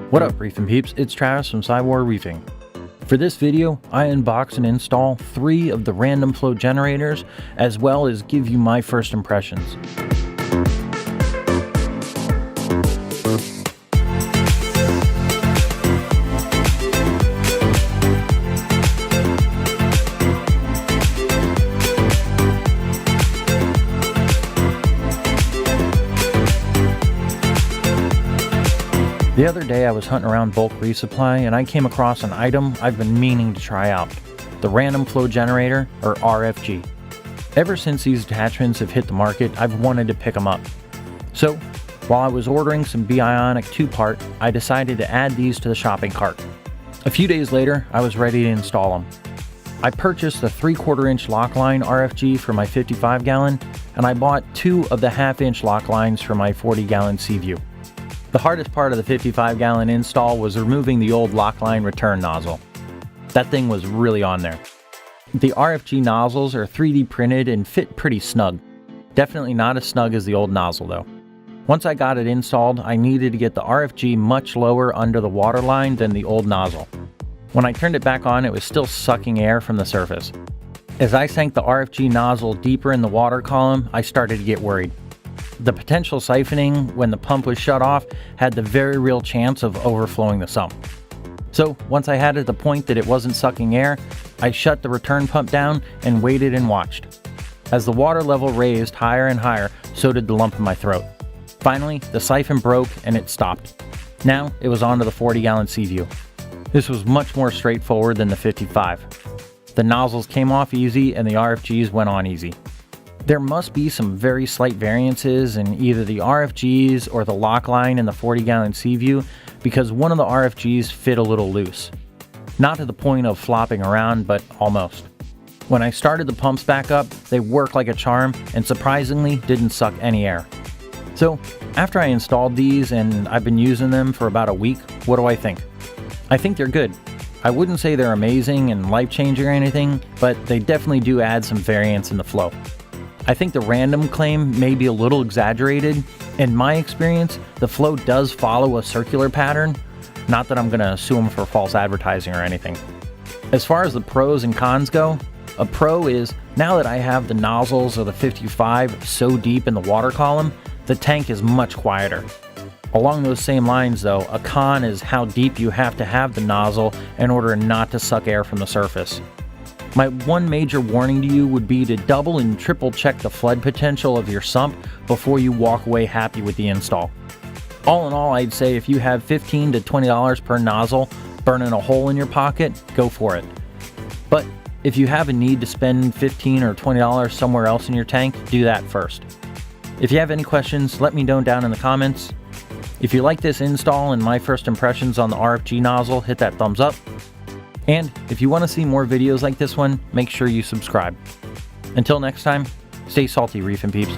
What up, reefing peeps? It's Travis from Psywar Reefing. For this video, I unbox and install 3 of the random flow generators, as well as give you my first impressions. The other day I was hunting around bulk resupply and I came across an item I've been meaning to try out, the Random Flow Generator, or RFG. Ever since these attachments have hit the market, I've wanted to pick them up. So, while I was ordering some Bionic 2-part, I decided to add these to the shopping cart. A few days later, I was ready to install them. I purchased the 3/4 inch lock line RFG for my 55 gallon, and I bought 2 of the 1/2 inch lock lines for my 40 gallon C-vue. The hardest part of the 55 gallon install was removing the old lock line return nozzle. That thing was really on there. The RFG nozzles are 3D printed and fit pretty snug. Definitely not as snug as the old nozzle though. Once I got it installed, I needed to get the RFG much lower under the water line than the old nozzle. When I turned it back on, it was still sucking air from the surface. As I sank the RFG nozzle deeper in the water column, I started to get worried. The potential siphoning when the pump was shut off had the very real chance of overflowing the sump. So once I had it at the point that it wasn't sucking air, I shut the return pump down and waited and watched. As the water level raised higher and higher, so did the lump in my throat. Finally, the siphon broke and it stopped. Now it was onto the 40 gallon C-vue. This was much more straightforward than the 55. The nozzles came off easy and the RFGs went on easy. There must be some very slight variances in either the RFGs or the lock line in the 40 gallon C-vue because one of the RFGs fit a little loose. Not to the point of flopping around, but almost. When I started the pumps back up, they worked like a charm and surprisingly didn't suck any air. So after I installed these and I've been using them for about a week, what do I think? I think they're good. I wouldn't say they're amazing and life-changing or anything, but they definitely do add some variance in the flow. I think the random claim may be a little exaggerated. In my experience, the flow does follow a circular pattern. Not that I'm going to sue them for false advertising or anything. As far as the pros and cons go, a pro is now that I have the nozzles of the 55 so deep in the water column, the tank is much quieter. Along those same lines though, a con is how deep you have to have the nozzle in order not to suck air from the surface. My one major warning to you would be to double and triple check the flood potential of your sump before you walk away happy with the install. All in all, I'd say if you have $15 to $20 per nozzle burning a hole in your pocket, go for it. But if you have a need to spend $15 or $20 somewhere else in your tank, do that first. If you have any questions, let me know down in the comments. If you like this install and my first impressions on the RFG nozzle, hit that thumbs up. And if you want to see more videos like this one, make sure you subscribe. Until next time, stay salty, reefing peeps.